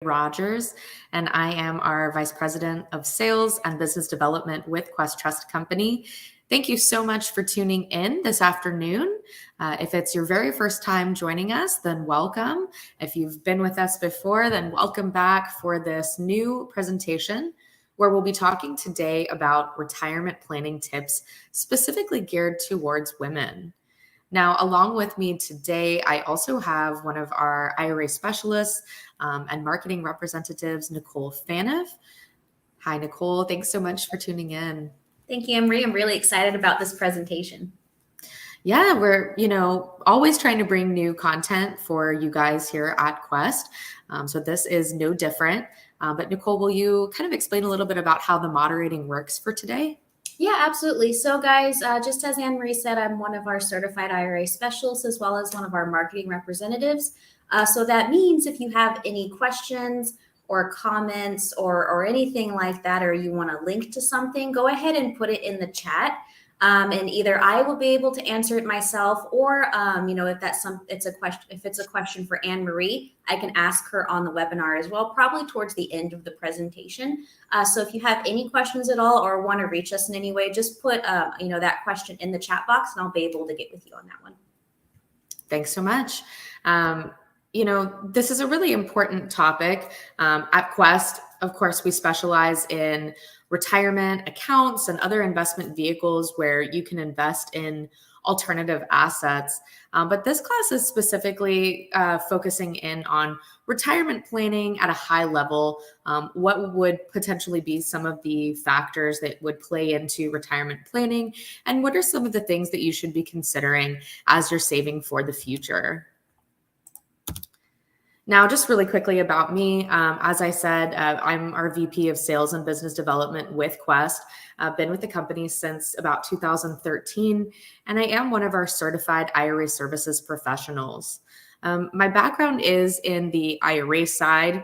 Rogers, and I am our Vice President of Sales and Business Development with Quest Trust Company. Thank you so much for tuning in this afternoon. If it's your very first time joining us, then welcome. If you've been with us before, then welcome back for this new presentation where we'll be talking today about retirement planning tips specifically geared towards women. Now, along with me today, I also have one of our IRA specialists and marketing representatives, Nicole Faniff. Hi, Nicole. Thanks so much for tuning in. Thank you, Emery. I'm really excited about this presentation. Yeah, we're, always trying to bring new content for you guys here at Quest. So this is no different. But Nicole, will you kind of explain a little bit about how the moderating works for today? Yeah, absolutely. So guys, just as Anne-Marie said, I'm one of our certified IRA specialists as well as one of our marketing representatives. So that means if you have any questions or comments or anything like that, or you want to link to something, go ahead and put it in the chat. And either I will be able to answer it myself, or if it's a question for Anne Marie, I can ask her on the webinar as well, probably towards the end of the presentation. So if you have any questions at all or want to reach us in any way, just put that question in the chat box, and I'll be able to get with you on that one. Thanks so much. This is a really important topic. At Quest, of course, we specialize in retirement accounts and other investment vehicles where you can invest in alternative assets. But this class is specifically focusing in on retirement planning at a high level. What would potentially be some of the factors that would play into retirement planning? And what are some of the things that you should be considering as you're saving for the future? Now, just really quickly about me, as I said, I'm our VP of Sales and Business Development with Quest. I've been with the company since about 2013, and I am one of our certified IRA services professionals. My background is in the IRA side,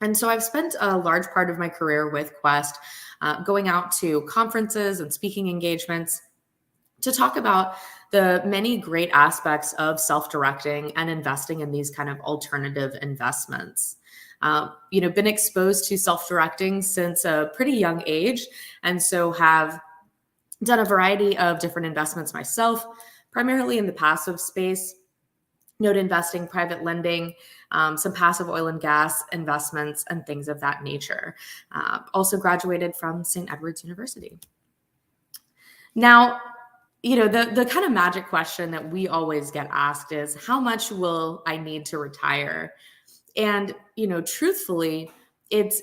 and so I've spent a large part of my career with Quest going out to conferences and speaking engagements to talk about the many great aspects of self-directing and investing in these kind of alternative investments. Been exposed to self-directing since a pretty young age, and so have done a variety of different investments myself, primarily in the passive space, note investing, private lending, some passive oil and gas investments, and things of that nature. Also graduated from St. Edward's University. Now, the kind of magic question that we always get asked is, how much will I need to retire? And, truthfully, it's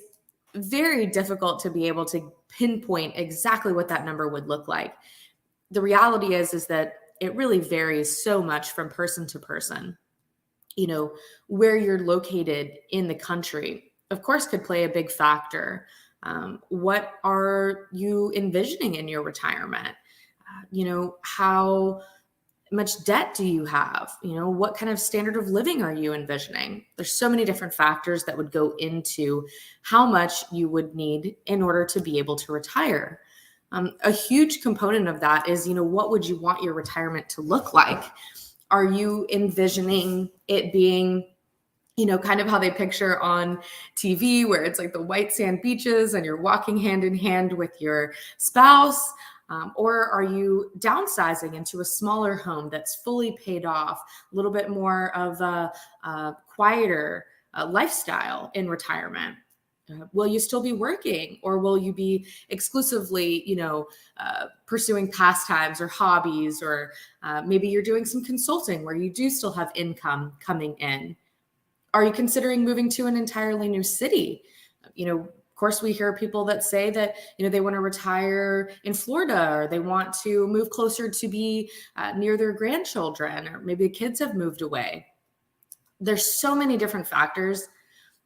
very difficult to be able to pinpoint exactly what that number would look like. The reality is that it really varies so much from person to person. Where you're located in the country, of course, could play a big factor. What are you envisioning in your retirement? How much debt do you have? What kind of standard of living are you envisioning? There's so many different factors that would go into how much you would need in order to be able to retire. A huge component of that is, what would you want your retirement to look like? Are you envisioning it being kind of how they picture on TV, where it's like the white sand beaches and you're walking hand in hand with your spouse? Or are you downsizing into a smaller home that's fully paid off, a little bit more of a quieter lifestyle in retirement? Will you still be working, or will you be exclusively, pursuing pastimes or hobbies, or maybe you're doing some consulting where you do still have income coming in? Are you considering moving to an entirely new city? Of course, we hear people that say that, they want to retire in Florida, or they want to move closer to be near their grandchildren, or maybe the kids have moved away. There's so many different factors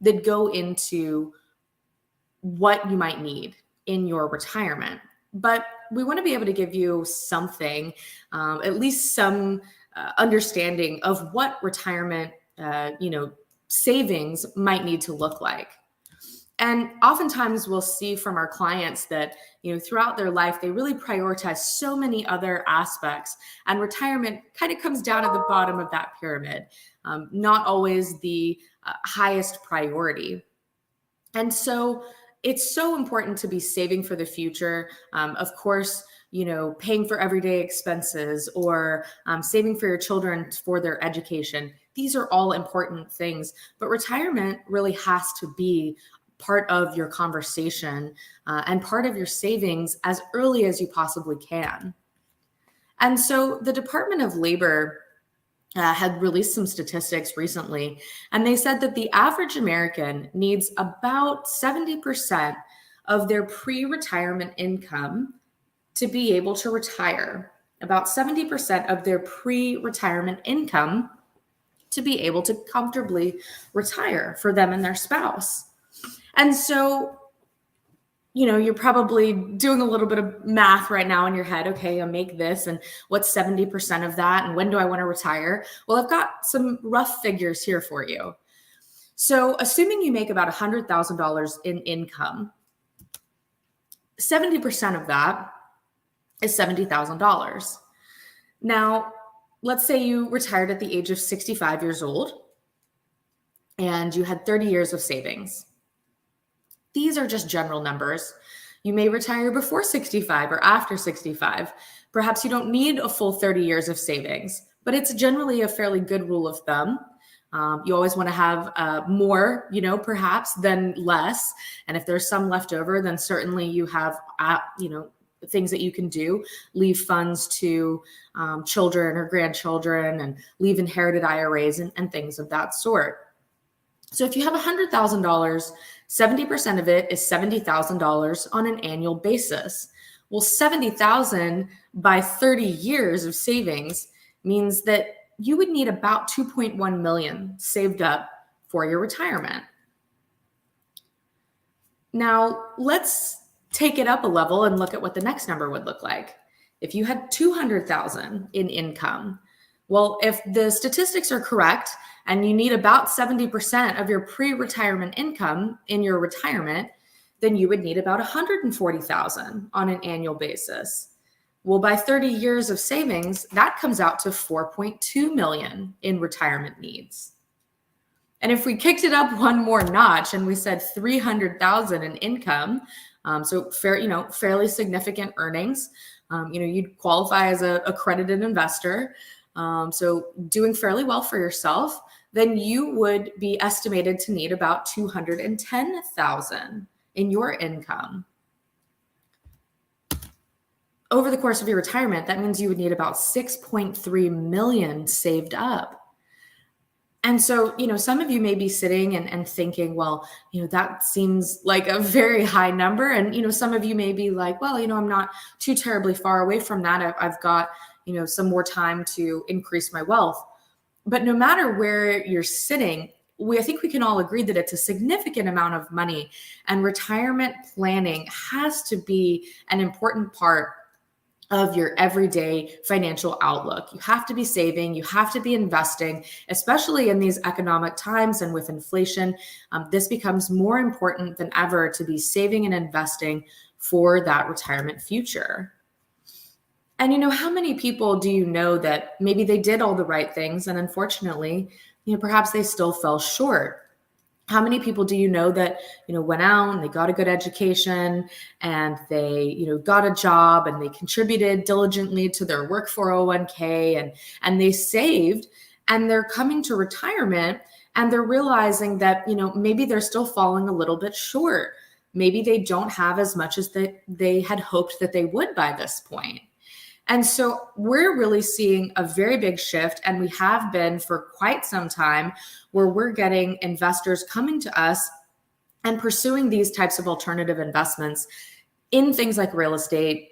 that go into what you might need in your retirement. But we want to be able to give you something, at least some understanding of what retirement, savings might need to look like. And oftentimes we'll see from our clients that, throughout their life, they really prioritize so many other aspects, and retirement kind of comes down at the bottom of that pyramid. Not always the highest priority. And so it's so important to be saving for the future. Of course, paying for everyday expenses or saving for your children for their education. These are all important things, but retirement really has to be part of your conversation and part of your savings as early as you possibly can. And so the Department of Labor had released some statistics recently, and they said that the average American needs about 70% of their pre-retirement income to be able to retire. About 70% of their pre-retirement income to be able to comfortably retire for them and their spouse. And so, you're probably doing a little bit of math right now in your head. Okay, I'll make this, and what's 70% of that, and when do I want to retire? Well, I've got some rough figures here for you. So assuming you make about $100,000 in income, 70% of that is $70,000. Now, let's say you retired at the age of 65 years old and you had 30 years of savings. These are just general numbers. You may retire before 65 or after 65. Perhaps you don't need a full 30 years of savings, but it's generally a fairly good rule of thumb. You always want to have more, perhaps than less. And if there's some left over, then certainly you have, things that you can do, leave funds to children or grandchildren and leave inherited IRAs and things of that sort. So if you have $100,000, 70% of it is $70,000 on an annual basis. Well, $70,000 by 30 years of savings means that you would need about $2.1 million saved up for your retirement. Now, let's take it up a level and look at what the next number would look like. If you had $200,000 in income, well, if the statistics are correct and you need about 70% of your pre-retirement income in your retirement, then you would need about $140,000 on an annual basis. Well, by 30 years of savings, that comes out to $4.2 million in retirement needs. And if we kicked it up one more notch and we said $300,000 in income, so fairly significant earnings, you'd qualify as a accredited investor, so doing fairly well for yourself, then you would be estimated to need about $210,000 in your income. Over the course of your retirement, that means you would need about $6.3 million saved up. And so, some of you may be sitting and thinking, well, that seems like a very high number. And, some of you may be like, well, I'm not too terribly far away from that. I've got, some more time to increase my wealth. But no matter where you're sitting, I think we can all agree that it's a significant amount of money, and retirement planning has to be an important part of your everyday financial outlook. You have to be saving, you have to be investing, especially in these economic times and with inflation. This becomes more important than ever to be saving and investing for that retirement future. And how many people do you know that maybe they did all the right things and unfortunately, perhaps they still fell short? How many people do you know that, went out and they got a good education and they, got a job and they contributed diligently to their work 401k and they saved, and they're coming to retirement and they're realizing that, maybe they're still falling a little bit short. Maybe they don't have as much as they had hoped that they would by this point. And so we're really seeing a very big shift, and we have been for quite some time, where we're getting investors coming to us and pursuing these types of alternative investments in things like real estate,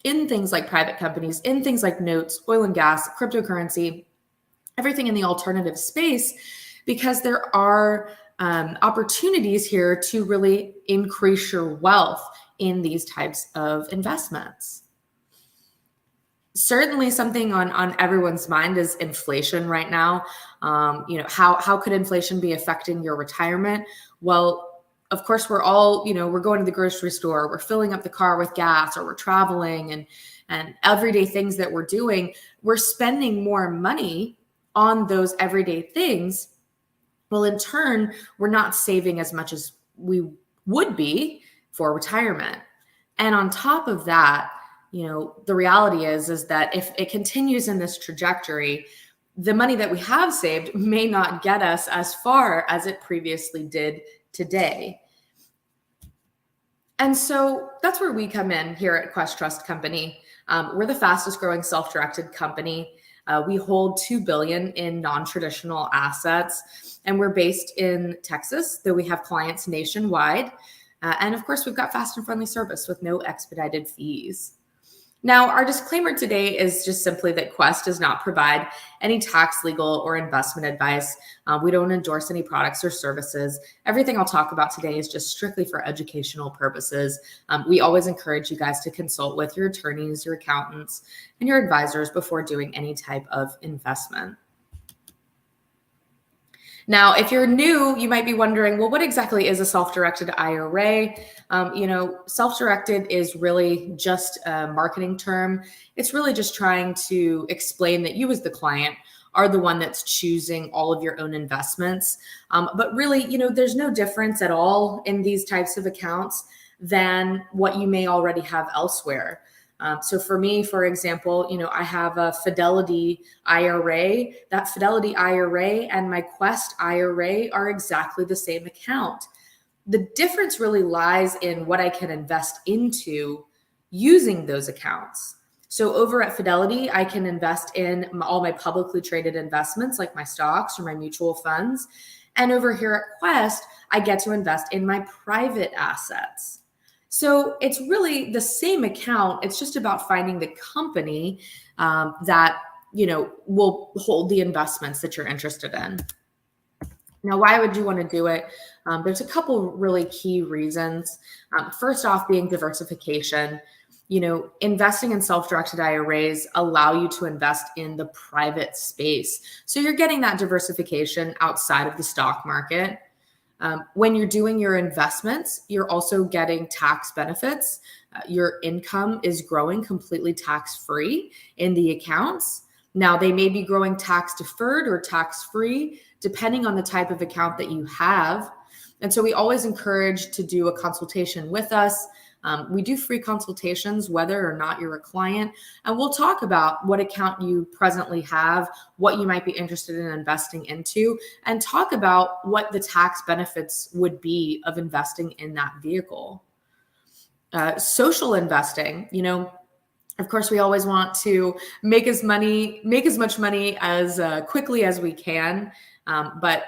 in things like private companies, in things like notes, oil and gas, cryptocurrency, everything in the alternative space, because there are opportunities here to really increase your wealth in these types of investments. Certainly something on everyone's mind is inflation right now. How could inflation be affecting your retirement? Well, of course, we're all, we're going to the grocery store, we're filling up the car with gas, or we're traveling and everyday things that we're doing. We're spending more money on those everyday things. Well, in turn, we're not saving as much as we would be for retirement. And on top of that, the reality is that if it continues in this trajectory, the money that we have saved may not get us as far as it previously did today. And so that's where we come in here at Quest Trust Company. We're the fastest growing self-directed company. We hold $2 billion in non-traditional assets, and we're based in Texas, though we have clients nationwide. And of course, we've got fast and friendly service with no expedited fees. Now, our disclaimer today is just simply that Quest does not provide any tax, legal, or investment advice. We don't endorse any products or services. Everything I'll talk about today is just strictly for educational purposes. We always encourage you guys to consult with your attorneys, your accountants, and your advisors before doing any type of investment. Now, if you're new, you might be wondering, well, what exactly is a self-directed IRA? Self-directed is really just a marketing term. It's really just trying to explain that you as the client are the one that's choosing all of your own investments. But really, there's no difference at all in these types of accounts than what you may already have elsewhere. So for me, for example, I have a Fidelity IRA. That Fidelity IRA and my Quest IRA are exactly the same account. The difference really lies in what I can invest into using those accounts. So over at Fidelity, I can invest in all my publicly traded investments like my stocks or my mutual funds. And over here at Quest, I get to invest in my private assets. So it's really the same account. It's just about finding the company that, will hold the investments that you're interested in. Now, why would you want to do it? There's a couple really key reasons. First off, being diversification. Investing in self-directed IRAs allow you to invest in the private space. So you're getting that diversification outside of the stock market. When you're doing your investments, you're also getting tax benefits. Your income is growing completely tax-free in the accounts. Now, they may be growing tax-deferred or tax-free, depending on the type of account that you have. And so we always encourage to do a consultation with us. We do free consultations, whether or not you're a client, and we'll talk about what account you presently have, what you might be interested in investing into, and talk about what the tax benefits would be of investing in that vehicle. Social investing, of course, we always want to make as much money as quickly as we can, but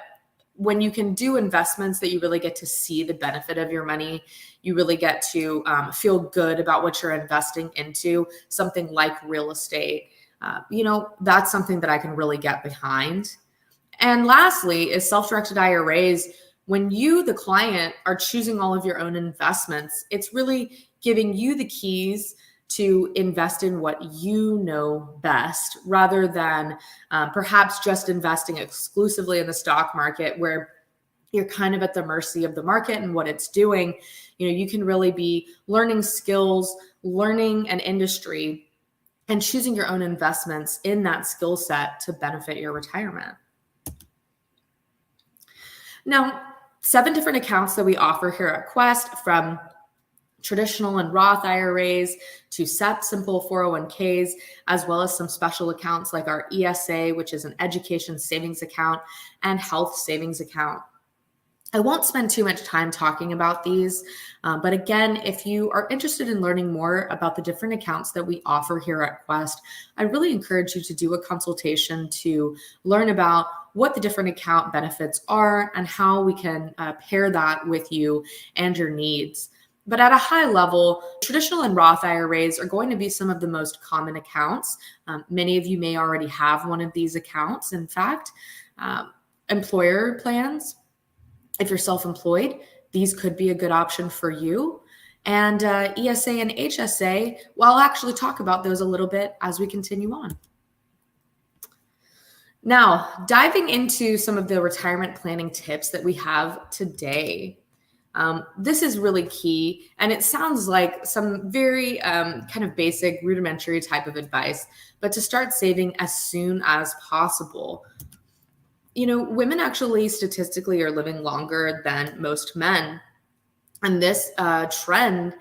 when you can do investments that you really get to see the benefit of your money, you really get to feel good about what you're investing into, something like real estate. That's something that I can really get behind. And lastly is self-directed IRAs. When you, the client, are choosing all of your own investments, it's really giving you the keys to invest in what you know best, rather than perhaps just investing exclusively in the stock market where you're kind of at the mercy of the market and what it's doing. You can really be learning skills, learning an industry, and choosing your own investments in that skill set to benefit your retirement. Now, 7 different accounts that we offer here at Quest, from traditional and Roth IRAs to SEP simple 401ks, as well as some special accounts like our ESA, which is an education savings account, and health savings account. I won't spend too much time talking about these, but again, if you are interested in learning more about the different accounts that we offer here at Quest, I really encourage you to do a consultation to learn about what the different account benefits are and how we can pair that with you and your needs. But at a high level, traditional and Roth IRAs are going to be some of the most common accounts. Many of you may already have one of these accounts. In fact, employer plans, if you're self-employed, these could be a good option for you. And ESA and HSA, well, I'll actually talk about those a little bit as we continue on. Now, diving into some of the retirement planning tips that we have today. This is really key, and it sounds like some very kind of basic, rudimentary type of advice, but to start saving as soon as possible. Women actually statistically are living longer than most men. And this trend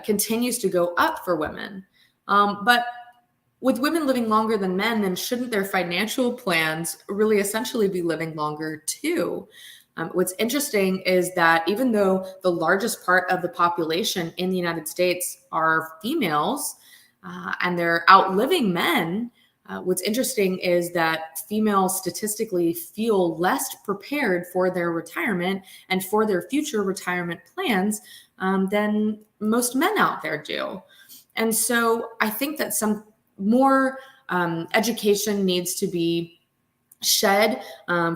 continues to go up for women. But with women living longer than men, then shouldn't their financial plans really essentially be living longer too? What's interesting is that even though the largest part of the population in the United States are females and they're outliving men, what's interesting is that females statistically feel less prepared for their retirement and for their future retirement plans than most men out there do. And so I think that some more education needs to be shed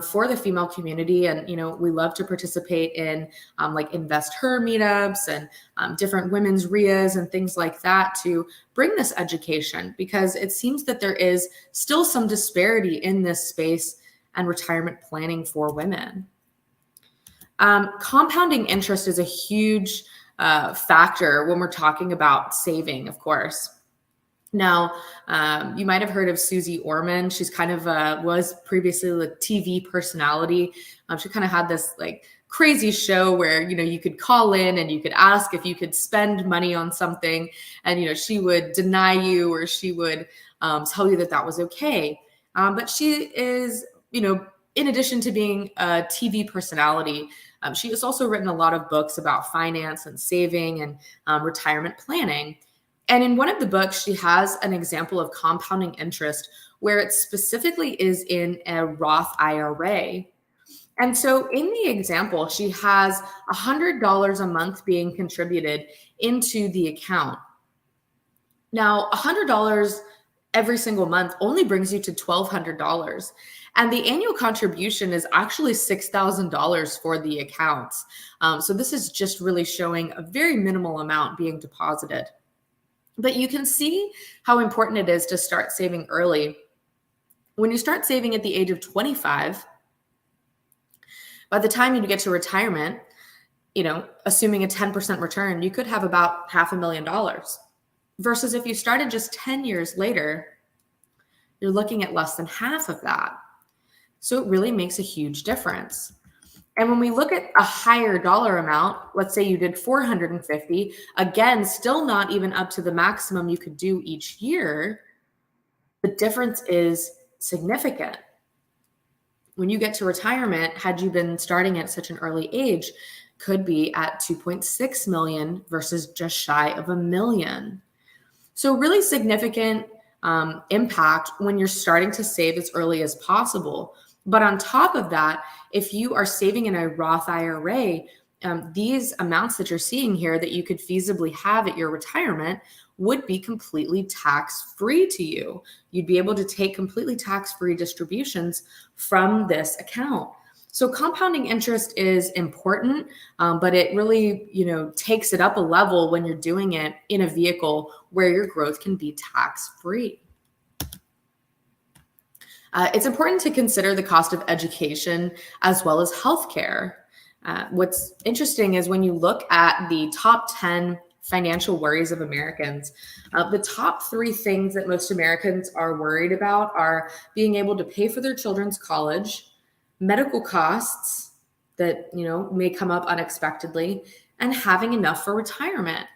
for the female community. And, we love to participate in like Invest Her meetups and different women's RIAs and things like that to bring this education, because it seems that there is still some disparity in this space and retirement planning for women. Compounding interest is a huge factor when we're talking about saving, of course. Now, you might have heard of Susie Orman. She's kind of was previously a TV personality. She kind of had this like crazy show where, you could call in and you could ask if you could spend money on something, and, she would deny you, or she would tell you that that was okay. But she is, in addition to being a TV personality, she has also written a lot of books about finance and saving and retirement planning. And in one of the books, she has an example of compounding interest where it specifically is in a Roth IRA. And so in the example, she has $100 a month being contributed into the account. Now, $100 every single month only brings you to $1,200. And the annual contribution is actually $6,000 for the accounts. So this is just really showing a very minimal amount being deposited. But you can see how important it is to start saving early. When you start saving at the age of 25, by the time you get to retirement, assuming a 10% return, you could have about $500,000. Versus if you started just 10 years later, you're looking at less than half of that. So it really makes a huge difference. And when we look at a higher dollar amount, let's say you did 450, again, still not even up to the maximum you could do each year, the difference is significant. When you get to retirement, had you been starting at such an early age, could be at 2.6 million versus just shy of $1 million. So really significant impact when you're starting to save as early as possible. But on top of that, if you are saving in a Roth IRA, these amounts that you're seeing here that you could feasibly have at your retirement would be completely tax-free to you. You'd be able to take completely tax-free distributions from this account. So compounding interest is important, but it really, takes it up a level when you're doing it in a vehicle where your growth can be tax-free. It's important to consider the cost of education as well as healthcare. What's interesting is when you look at the top 10 financial worries of Americans, the top 3 things that most Americans are worried about are being able to pay for their children's college, medical costs that, may come up unexpectedly, and having enough for retirement.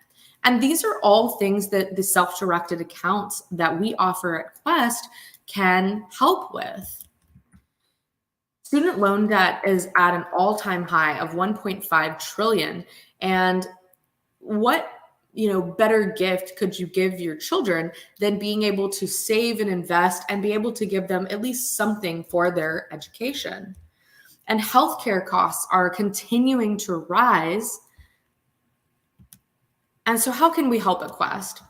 And these are all things that the self-directed accounts that we offer at Quest can help with. Student loan debt is at an all-time high of 1.5 trillion. And what, better gift could you give your children than being able to save and invest and be able to give them at least something for their education? And healthcare costs are continuing to rise. And so how can we help at Quest?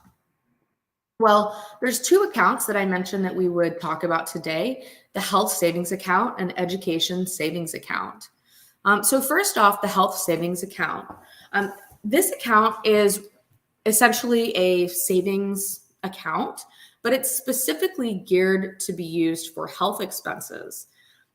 Well, there's 2 accounts that I mentioned that we would talk about today: the health savings account and education savings account. So first off, the health savings account. This account is essentially a savings account, but it's specifically geared to be used for health expenses.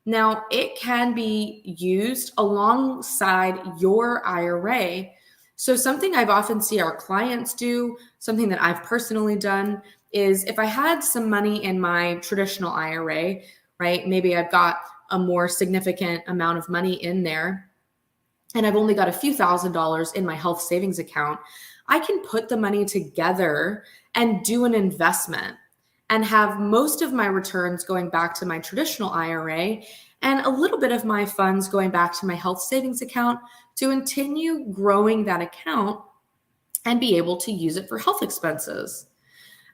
Now, it can be used alongside your IRA. So something I've often see our clients do, something that I've personally done, is if I had some money in my traditional IRA, right? Maybe I've got a more significant amount of money in there, and I've only got a few $1,000s in my health savings account, I can put the money together and do an investment and have most of my returns going back to my traditional IRA and a little bit of my funds going back to my health savings account to continue growing that account and be able to use it for health expenses.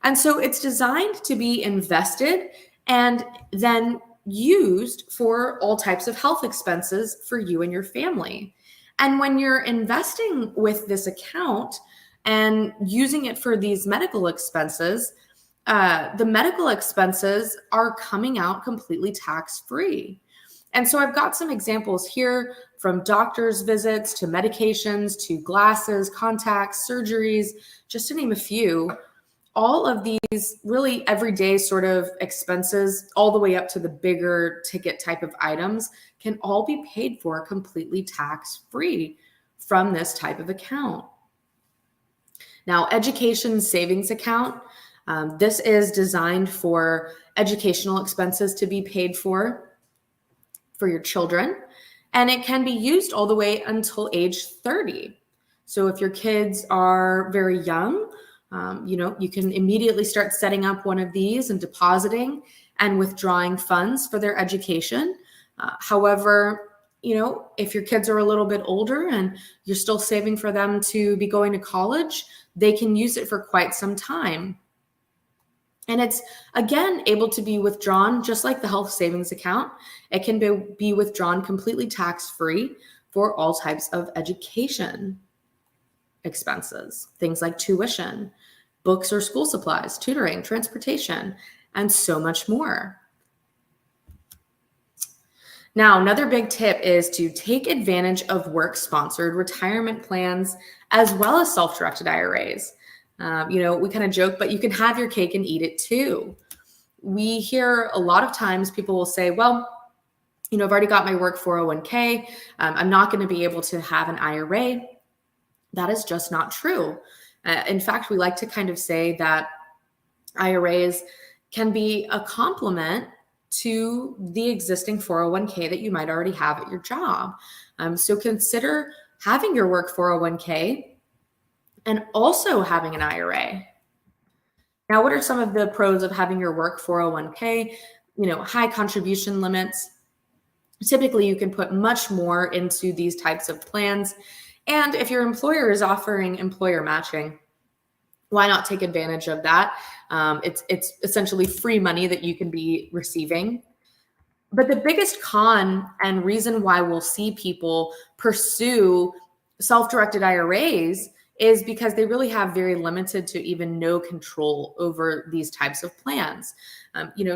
And so it's designed to be invested and then used for all types of health expenses for you and your family. And when you're investing with this account and using it for these medical expenses, the medical expenses are coming out completely tax-free. And so I've got some examples here, from doctor's visits to medications to glasses, contacts, surgeries, just to name a few. All of these really everyday sort of expenses, all the way up to the bigger ticket type of items, can all be paid for completely tax-free from this type of account. Now, education savings account, this is designed for educational expenses to be paid for your children, and it can be used all the way until age 30. So if your kids are very young, you can immediately start setting up one of these and depositing and withdrawing funds for their education. However, if your kids are a little bit older and you're still saving for them to be going to college, they can use it for quite some time. And it's, again, able to be withdrawn just like the health savings account. It can be withdrawn completely tax-free for all types of education expenses, things like tuition, books or school supplies, tutoring, transportation, and so much more. Now, another big tip is to take advantage of work-sponsored retirement plans as well as self-directed IRAs. We kind of joke, but you can have your cake and eat it too. We hear a lot of times people will say, well, I've already got my work 401k. I'm not going to be able to have an IRA. That is just not true. In fact, we like to kind of say that IRAs can be a complement to the existing 401k that you might already have at your job. So consider having your work 401k and also having an IRA. Now, what are some of the pros of having your work 401k? High contribution limits. Typically, you can put much more into these types of plans. And if your employer is offering employer matching, why not take advantage of that? It's essentially free money that you can be receiving. But the biggest con and reason why we'll see people pursue self-directed IRAs is because they really have very limited to even no control over these types of plans.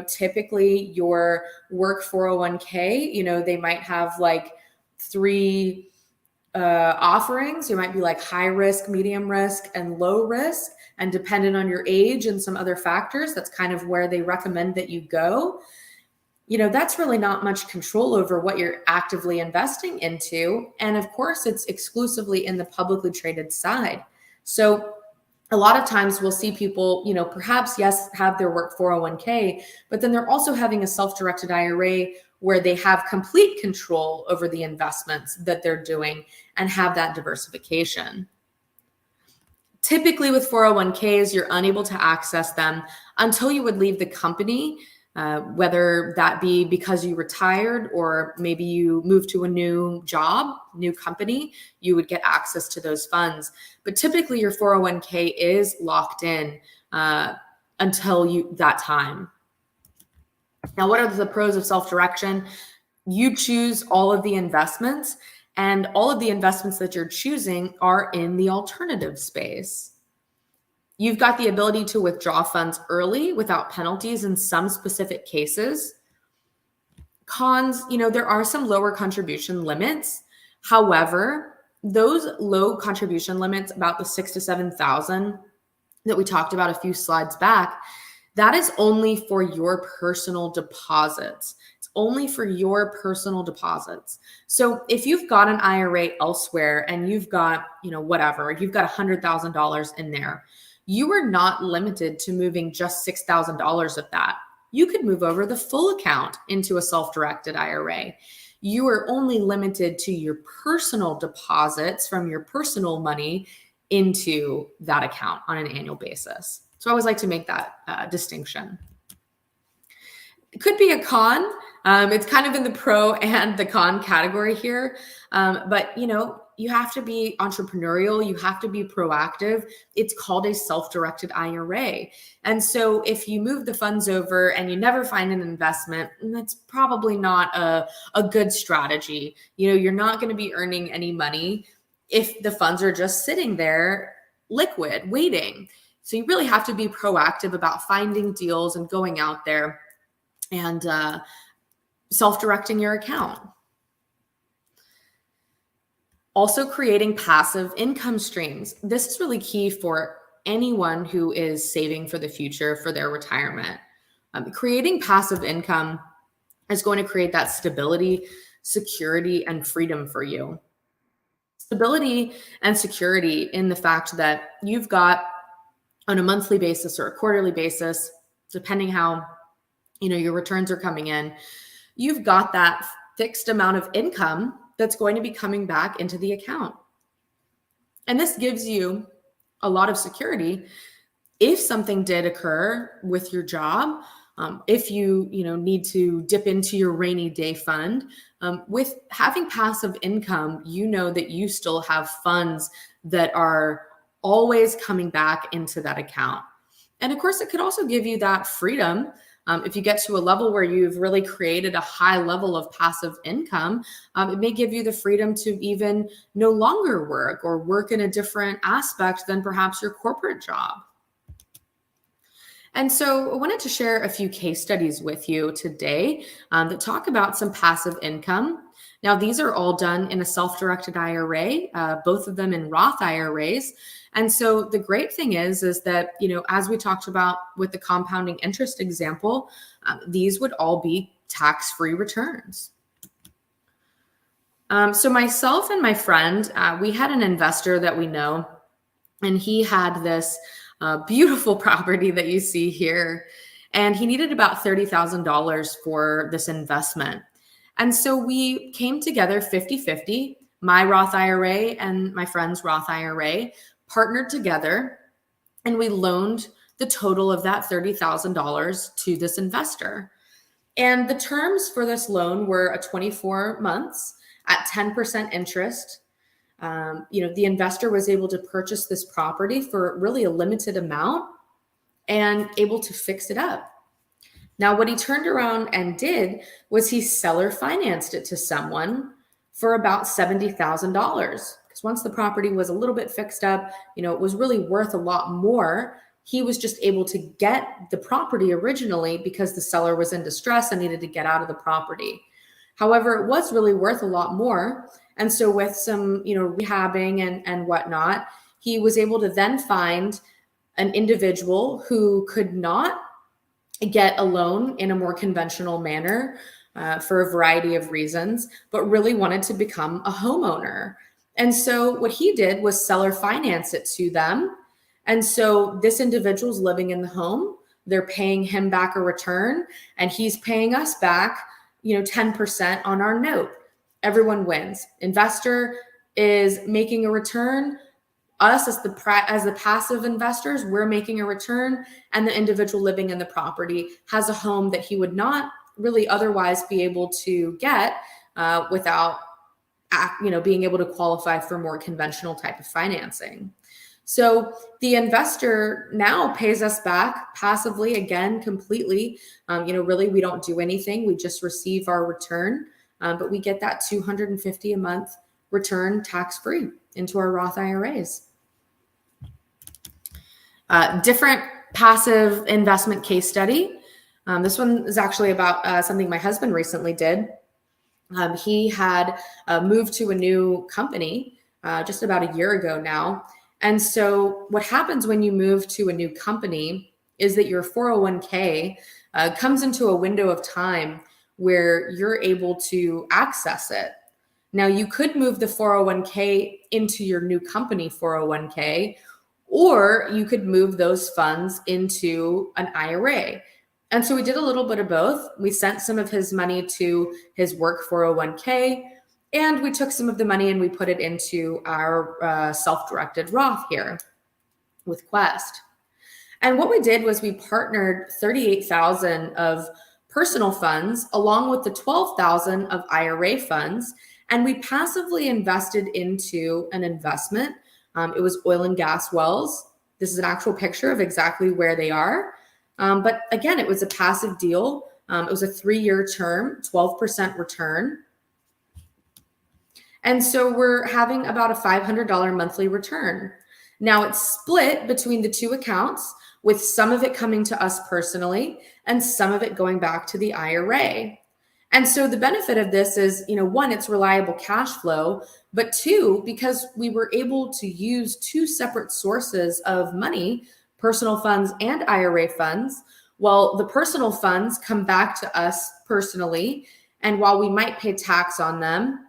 Typically your work 401k, they might have like 3 offerings. You might be like high risk, medium risk, and low risk. And dependent on your age and some other factors, that's kind of where they recommend that you go. That's really not much control over what you're actively investing into. And of course, it's exclusively in the publicly traded side. So a lot of times we'll see people, perhaps, yes, have their work 401k, but then they're also having a self-directed IRA where they have complete control over the investments that they're doing and have that diversification. Typically with 401ks, you're unable to access them until you would leave the company, whether that be because you retired or maybe you moved to a new job, new company, you would get access to those funds. But typically your 401k is locked in until that time. Now, what are the pros of self-direction? You choose all of the investments, and all of the investments that you're choosing are in the alternative space. You've got the ability to withdraw funds early without penalties in some specific cases. Cons, there are some lower contribution limits. However, those low contribution limits, about the 6,000 to 7,000 that we talked about a few slides back, that is only for your personal deposits. It's only for your personal deposits. So if you've got an IRA elsewhere and you've got, whatever, you've got $100,000 in there, you are not limited to moving just $6,000 of that. you could move over the full account into a self-directed IRA. You are only limited to your personal deposits from your personal money into that account on an annual basis. So I always like to make that distinction. It could be a con. It's kind of in the pro and the con category here. But you have to be entrepreneurial. You have to be proactive. It's called a self-directed IRA. And so if you move the funds over and you never find an investment, that's probably not a good strategy. You're not going to be earning any money if the funds are just sitting there liquid, waiting. So you really have to be proactive about finding deals and going out there and self-directing your account. Also, creating passive income streams. This is really key for anyone who is saving for the future for their retirement. Creating passive income is going to create that stability, security, and freedom for you. Stability and security in the fact that you've got, on a monthly basis or a quarterly basis, depending how your returns are coming in, you've got that fixed amount of income that's going to be coming back into the account. And this gives you a lot of security if something did occur with your job, if you need to dip into your rainy day fund. With having passive income, that you still have funds that are always coming back into that account. And of course, it could also give you that freedom. If you get to a level where you've really created a high level of passive income, it may give you the freedom to even no longer work or work in a different aspect than perhaps your corporate job. And so I wanted to share a few case studies with you today that talk about some passive income. Now, these are all done in a self-directed IRA, both of them in Roth IRAs. And so the great thing is that, as we talked about with the compounding interest example, these would all be tax-free returns. So myself and my friend, we had an investor that we know, and he had this beautiful property that you see here, and he needed about $30,000 for this investment. And so we came together 50-50, my Roth IRA and my friend's Roth IRA, partnered together, and we loaned the total of that $30,000 to this investor. And the terms for this loan were 24 months at 10% interest. The investor was able to purchase this property for really a limited amount and able to fix it up. Now, what he turned around and did was he seller financed it to someone for about $70,000. Because once the property was a little bit fixed up, it was really worth a lot more. He was just able to get the property originally because the seller was in distress and needed to get out of the property. However, it was really worth a lot more. And so with some, rehabbing and whatnot, he was able to then find an individual who could not get a loan in a more conventional manner for a variety of reasons, but really wanted to become a homeowner. And so what he did was seller finance it to them. And so this individual's living in the home, they're paying him back a return, and he's paying us back, 10% on our note. Everyone wins. Investor is making a return. Us as the passive investors, we're making a return, and the individual living in the property has a home that he would not really otherwise be able to get without being able to qualify for more conventional type of financing. So the investor now pays us back passively, again, completely. Really, we don't do anything. We just receive our return, but we get that $250 a month return tax-free into our Roth IRAs. Different passive investment case study. This one is actually about something my husband recently did. He had moved to a new company just about a year ago now. And so what happens when you move to a new company is that your 401k comes into a window of time where you're able to access it. Now, you could move the 401k into your new company 401k, or you could move those funds into an IRA. And so we did a little bit of both. We sent some of his money to his work 401k, and we took some of the money and we put it into our self-directed Roth here with Quest. And what we did was we partnered 38,000 of personal funds along with the 12,000 of IRA funds, and we passively invested into an investment. It was oil and gas wells. This is an actual picture of exactly where they are. But again, it was a passive deal. It was a 3-year term, 12% return. And so we're having about a $500 monthly return. Now it's split between the two accounts, with some of it coming to us personally and some of it going back to the IRA. And so the benefit of this is, one, it's reliable cash flow, but two, because we were able to use two separate sources of money, personal funds and IRA funds. Well, the personal funds come back to us personally, and while we might pay tax on them,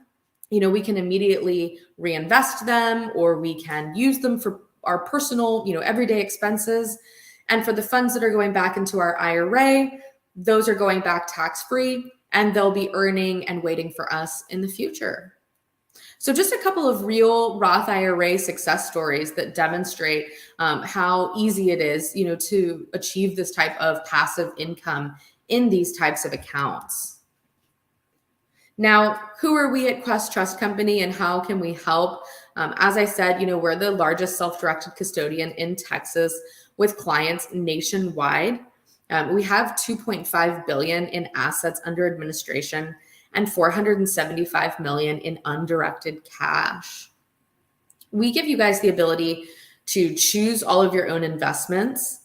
we can immediately reinvest them, or we can use them for our personal, everyday expenses. And for the funds that are going back into our IRA, those are going back tax-free, and they'll be earning and waiting for us in the future. So just a couple of real Roth IRA success stories that demonstrate how easy it is, to achieve this type of passive income in these types of accounts. Now, who are we at Quest Trust Company and how can we help? As I said, we're the largest self-directed custodian in Texas with clients nationwide. We have $2.5 billion in assets under administration and $475 million in undirected cash. We give you guys the ability to choose all of your own investments.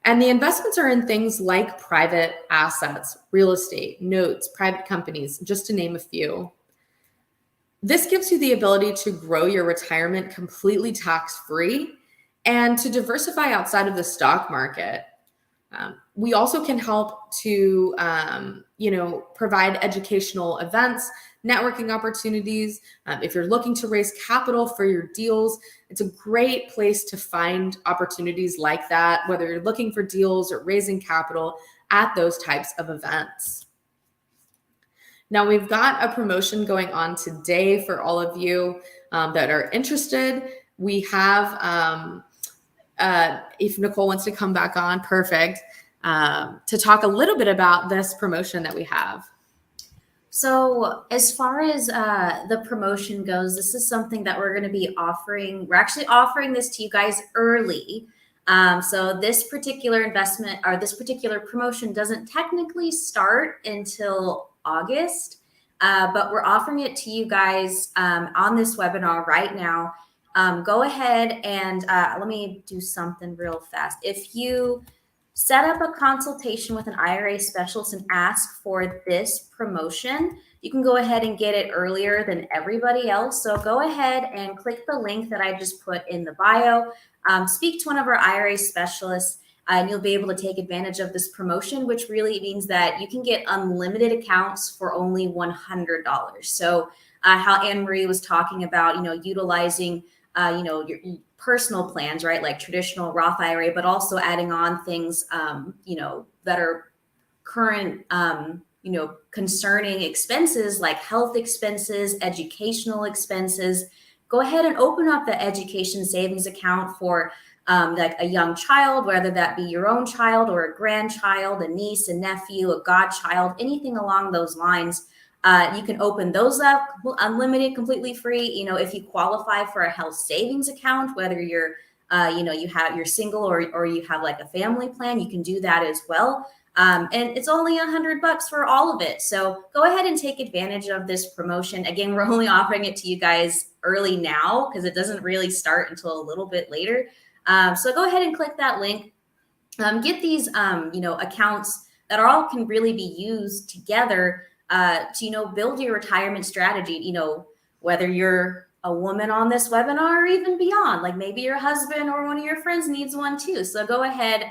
And the investments are in things like private assets, real estate, notes, private companies, just to name a few. This gives you the ability to grow your retirement completely tax-free and to diversify outside of the stock market. We also can help to, provide educational events, networking opportunities. If you're looking to raise capital for your deals, it's a great place to find opportunities like that, whether you're looking for deals or raising capital at those types of events. Now, we've got a promotion going on today for all of you that are interested. We have, if Nicole wants to come back on, perfect, to talk a little bit about this promotion that we have. So as far as the promotion goes, this is something that we're going to be offering. We're actually offering this to you guys early. So this particular investment or this particular promotion doesn't technically start until August, but we're offering it to you guys on this webinar right now. Go ahead and let me do something real fast. If you set up a consultation with an IRA specialist and ask for this promotion, you can go ahead and get it earlier than everybody else. So go ahead and click the link that I just put in the bio. Speak to one of our IRA specialists, and you'll be able to take advantage of this promotion, which really means that you can get unlimited accounts for only $100. So how Anne-Marie was talking about, utilizing your personal plans, right? Like traditional Roth IRA, but also adding on things, that are current, concerning expenses like health expenses, educational expenses. Go ahead and open up the education savings account for like a young child, whether that be your own child or a grandchild, a niece, a nephew, a godchild, anything along those lines. You can open those up unlimited, completely free. If you qualify for a health savings account, whether you're, you're single or you have like a family plan, you can do that as well. And it's only $100 for all of it. So go ahead and take advantage of this promotion. Again, we're only offering it to you guys early now because it doesn't really start until a little bit later. So go ahead and click that link. Get these, accounts that all can really be used together to, build your retirement strategy, whether you're a woman on this webinar or even beyond, like maybe your husband or one of your friends needs one too. So go ahead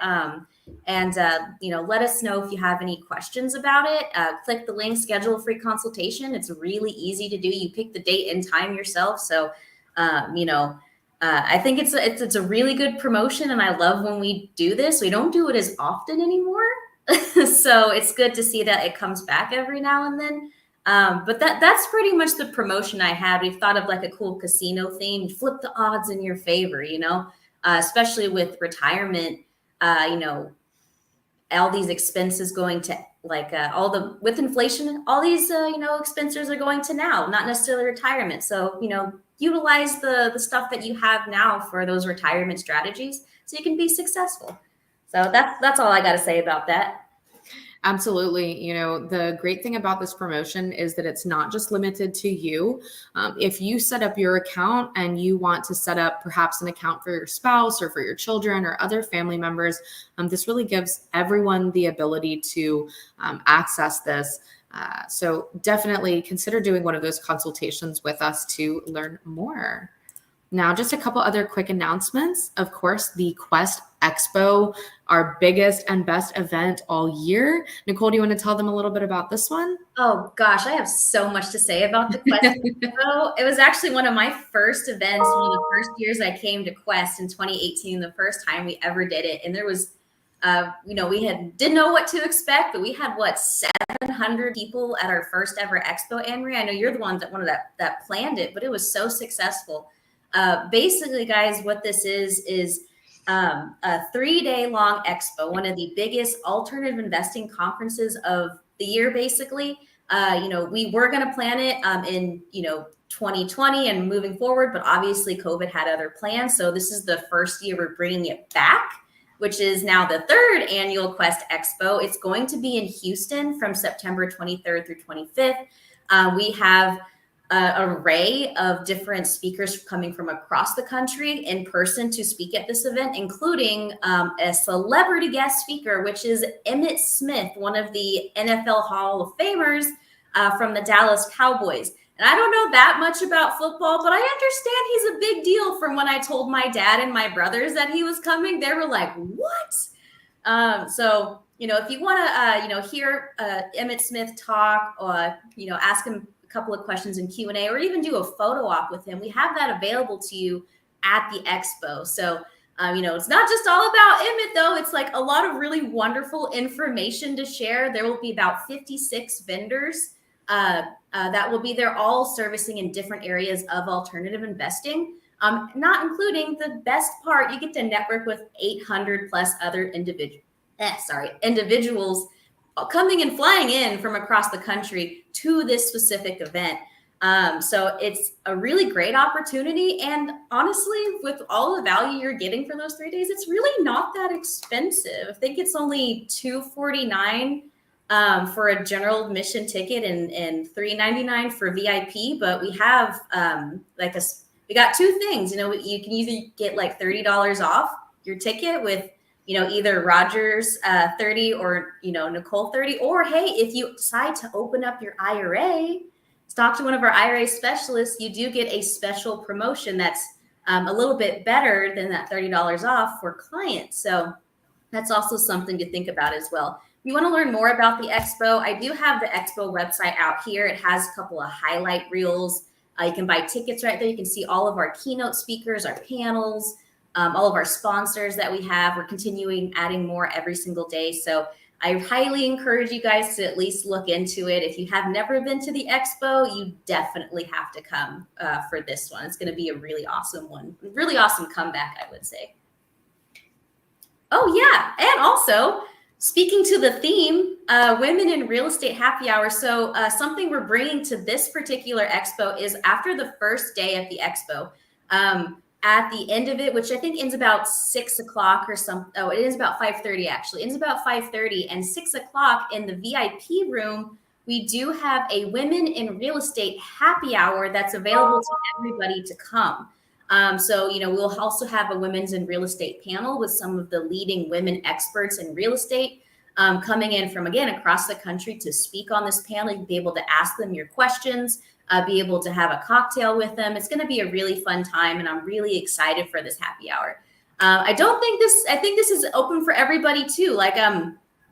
and let us know if you have any questions about it. Click the link, schedule a free consultation. It's really easy to do. You pick the date and time yourself. So, I think it's a really good promotion, and I love when we do this. We don't do it as often anymore. So it's good to see that it comes back every now and then. But that's pretty much the promotion I had. We've thought of like a cool casino theme, flip the odds in your favor, especially with retirement, all these expenses going to like with inflation, all these, expenses are going to now, not necessarily retirement. So, utilize the stuff that you have now for those retirement strategies so you can be successful. So that's all I got to say about that. Absolutely. The great thing about this promotion is that it's not just limited to you. If you set up your account and you want to set up perhaps an account for your spouse or for your children or other family members, this really gives everyone the ability to access this. So definitely consider doing one of those consultations with us to learn more. Now, just a couple other quick announcements. Of course, the Quest Expo, our biggest and best event all year. Nicole, do you want to tell them a little bit about this one? Oh gosh, I have so much to say about the Quest Expo. It was actually one of my first events, one of the first years I came to Quest in 2018, the first time we ever did it. And there was, we didn't know what to expect, but we had 700 people at our first ever Expo. Anne-Marie, I know you're the one that planned it, but it was so successful. Basically, guys, what this is a 3-day long expo, one of the biggest alternative investing conferences of the year, basically. We were going to plan it in 2020 and moving forward, but obviously COVID had other plans. So this is the first year we're bringing it back, which is now the 3rd annual Quest Expo. It's going to be in Houston from September 23rd through 25th. We have array of different speakers coming from across the country in person to speak at this event, including a celebrity guest speaker, which is Emmitt Smith, one of the NFL Hall of Famers from the Dallas Cowboys. And I don't know that much about football, but I understand he's a big deal. From when I told my dad and my brothers that he was coming, they were like, what? So, if you want to, hear Emmitt Smith talk or, ask him couple of questions in Q&A, or even do a photo op with him, we have that available to you at the expo. So, it's not just all about Emmitt, though. It's like a lot of really wonderful information to share. There will be about 56 vendors that will be there, all servicing in different areas of alternative investing, not including the best part, you get to network with 800 plus other individuals coming and flying in from across the country to this specific event. So it's a really great opportunity. And honestly, with all the value you're getting for those 3 days, it's really not that expensive. I think it's only $249 for a general admission ticket and $399 for VIP. But we have we got 2 things. You can either get like $30 off your ticket with either Rogers 30 or, Nicole 30, or hey, if you decide to open up your IRA, talk to one of our IRA specialists, you do get a special promotion that's a little bit better than that $30 off for clients. So that's also something to think about as well. If you want to learn more about the Expo, I do have the Expo website out here. It has a couple of highlight reels. You can buy tickets right there. You can see all of our keynote speakers, our panels, all of our sponsors that we have. We're continuing adding more every single day. So I highly encourage you guys to at least look into it. If you have never been to the Expo, you definitely have to come for this one. It's going to be a really awesome one. Really awesome comeback, I would say. Oh, yeah. And also, speaking to the theme, Women in Real Estate Happy Hour. So something we're bringing to this particular Expo is after the first day of the Expo, at the end of it, which I think ends about 6 o'clock or something. Oh, it is about 5:30 actually. It ends about 5:30 and 6 o'clock in the VIP room. We do have a Women in Real Estate Happy Hour that's available to everybody to come. So, we'll also have a Women's in Real Estate panel with some of the leading women experts in real estate coming in from, again, across the country to speak on this panel. You'll be able to ask them your questions. Be able to have a cocktail with them. It's going to be a really fun time, and I'm really excited for this happy hour. I think this is open for everybody too. Like,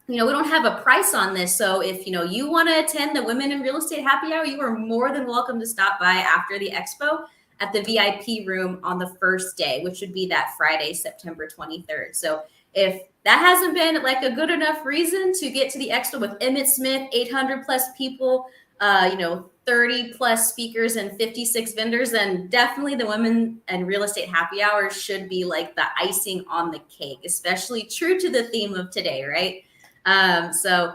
we don't have a price on this. So if, you want to attend the Women in Real Estate Happy Hour, you are more than welcome to stop by after the Expo at the VIP room on the first day, which would be that Friday, September 23rd. So If that hasn't been like a good enough reason to get to the Expo with Emmett Smith, 800 plus people, 30 plus speakers and 56 vendors, then definitely the Women and Real Estate Happy Hour should be like the icing on the cake, especially true to the theme of today, right? So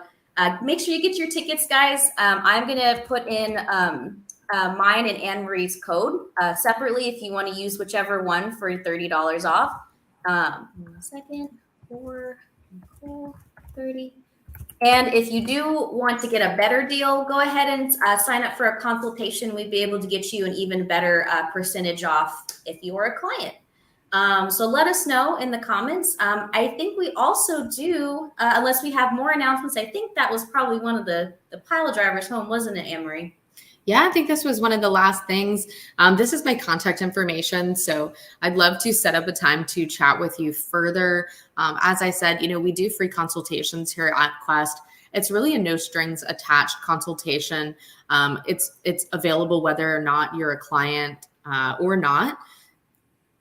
make sure you get your tickets, guys. I'm going to put in mine and Anne Marie's code separately if you want to use whichever one for $30 off. 1 second, 430. And if you do want to get a better deal, go ahead and sign up for a consultation. We'd be able to get you an even better percentage off if you are a client. So let us know in the comments. I think we also do, unless we have more announcements, I think that was probably one of the pile drivers home, wasn't it, Anne Marie? Yeah, I think this was one of the last things. This is my contact information, so I'd love to set up a time to chat with you further. As I said, we do free consultations here at Quest. It's really a no strings attached consultation. It's available whether or not you're a client or not.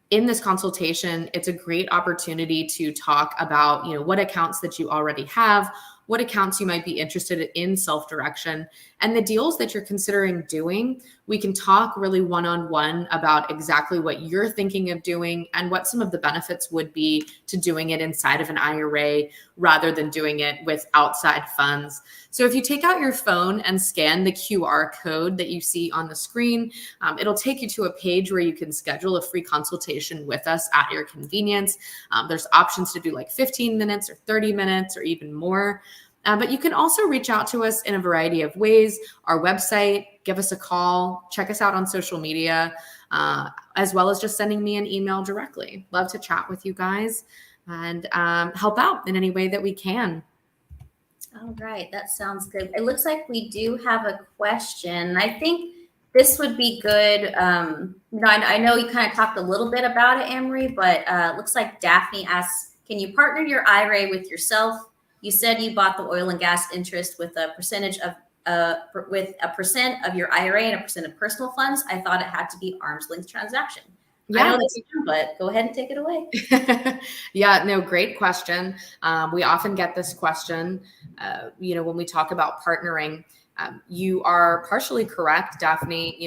In this consultation, it's a great opportunity to talk about, what accounts that you already have, what accounts you might be interested in self-direction, and the deals that you're considering doing. We can talk really one-on-one about exactly what you're thinking of doing and what some of the benefits would be to doing it inside of an IRA rather than doing it with outside funds. So if you take out your phone and scan the QR code that you see on the screen, it'll take you to a page where you can schedule a free consultation with us at your convenience. There's options to do like 15 minutes or 30 minutes or even more. But you can also reach out to us in a variety of ways. Our website, give us a call, check us out on social media, as well as just sending me an email directly. Love to chat with you guys and help out in any way that we can. All right, that sounds good. It looks like we do have a question. I think this would be good. I know you kind of talked a little bit about it, Anne Marie, but it looks like Daphne asks, can you partner your IRA with yourself? You said you bought the oil and gas interest with a percentage of with a percent of your IRA and a percent of personal funds. I thought it had to be arm's length transaction. Yeah. I know that you can, but go ahead and take it away. Yeah, no, great question. We often get this question, when we talk about partnering. You are partially correct, Daphne.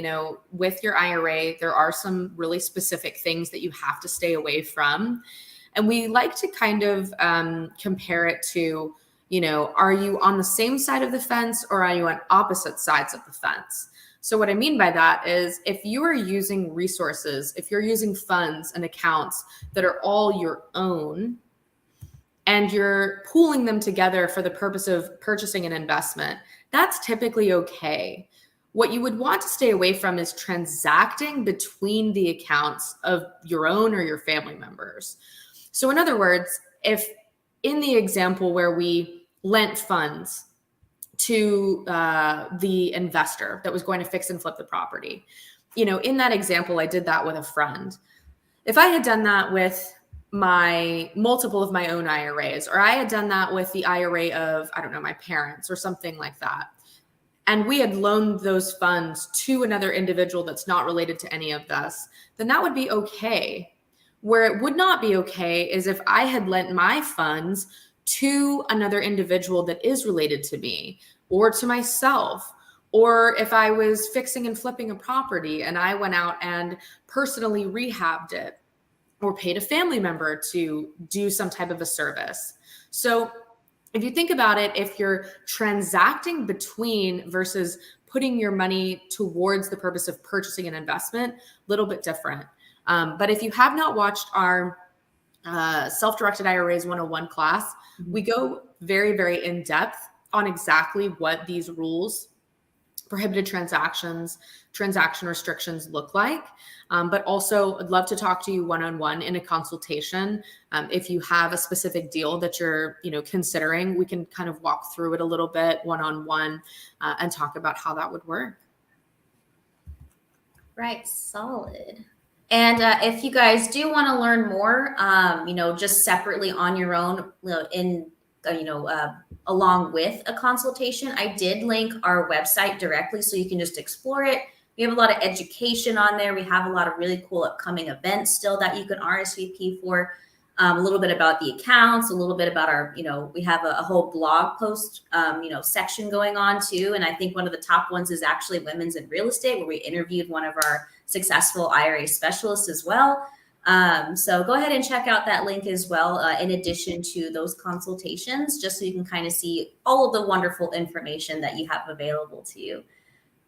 With your IRA, there are some really specific things that you have to stay away from. And we like to kind of compare it to, are you on the same side of the fence or are you on opposite sides of the fence? So what I mean by that is if you are using resources, if you're using funds and accounts that are all your own, and you're pooling them together for the purpose of purchasing an investment, that's typically okay. What you would want to stay away from is transacting between the accounts of your own or your family members. So in other words, if in the example where we lent funds to the investor that was going to fix and flip the property, in that example, I did that with a friend. If I had done that with multiple of my own IRAs, or I had done that with the IRA of, my parents or something like that, and we had loaned those funds to another individual that's not related to any of us, then that would be okay. Where it would not be okay is if I had lent my funds to another individual that is related to me or to myself, or if I was fixing and flipping a property and I went out and personally rehabbed it or paid a family member to do some type of a service. So if you think about it, if you're transacting between versus putting your money towards the purpose of purchasing an investment, a little bit different. But if you have not watched our Self-Directed IRAs 101 class, we go very, very in depth on exactly what these rules, prohibited transactions, transaction restrictions look like. But also I'd love to talk to you one-on-one in a consultation. If you have a specific deal that you're, considering, we can kind of walk through it a little bit one-on-one and talk about how that would work. Right. Solid. And if you guys do want to learn more, just separately on your own, along with a consultation, I did link our website directly so you can just explore it. We have a lot of education on there. We have a lot of really cool upcoming events still that you can RSVP for. a little bit about the accounts, a little bit about our, we have a whole blog post, section going on too. And I think one of the top ones is actually Women's in Real Estate, where we interviewed one of our successful IRA specialists as well. So go ahead and check out that link as well, in addition to those consultations, just so you can kind of see all of the wonderful information that you have available to you.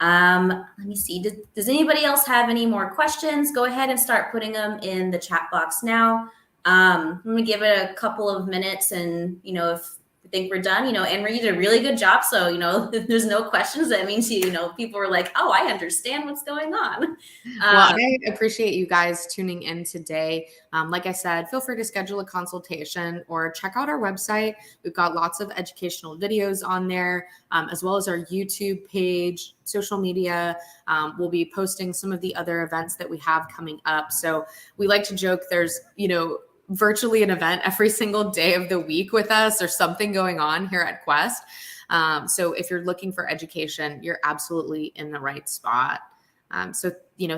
Let me see. Does anybody else have any more questions? Go ahead and start putting them in the chat box now. Let me give it a couple of minutes, and if we think we're done, Anne-Marie, you did a really good job. So if there's no questions, that means people are like, oh, I understand what's going on. Well, I appreciate you guys tuning in today. Like I said, feel free to schedule a consultation or check out our website. We've got lots of educational videos on there, as well as our YouTube page, social media. We'll be posting some of the other events that we have coming up. So we like to joke there's, virtually an event every single day of the week with us, or something going on here at Quest. So if you're looking for education, you're absolutely in the right spot. So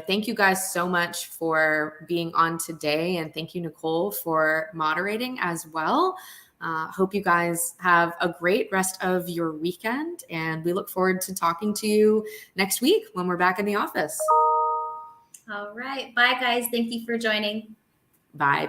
thank you guys so much for being on today. And thank you, Nicole, for moderating as well. Hope you guys have a great rest of your weekend. And we look forward to talking to you next week when we're back in the office. All right. Bye, guys. Thank you for joining. Bye.